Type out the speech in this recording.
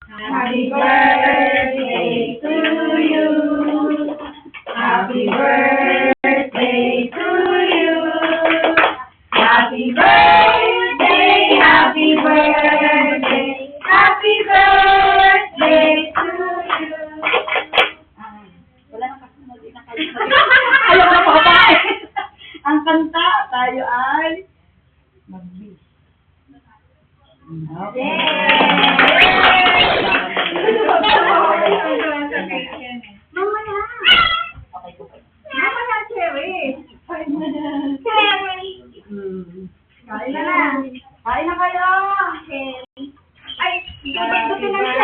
Happy birthday to you. Happy birthday to you. Happy birthday, happy birthday, happy birthday to you. Wala nang kasunod na kayo. Ayaw na pa ba? Ang kanta, tayo ay mag-bis. Okay. Mama na. Mama na, Cherry. Cherry. Kain na na. Kain na kayo. Cherry. Ay, gusto na siya.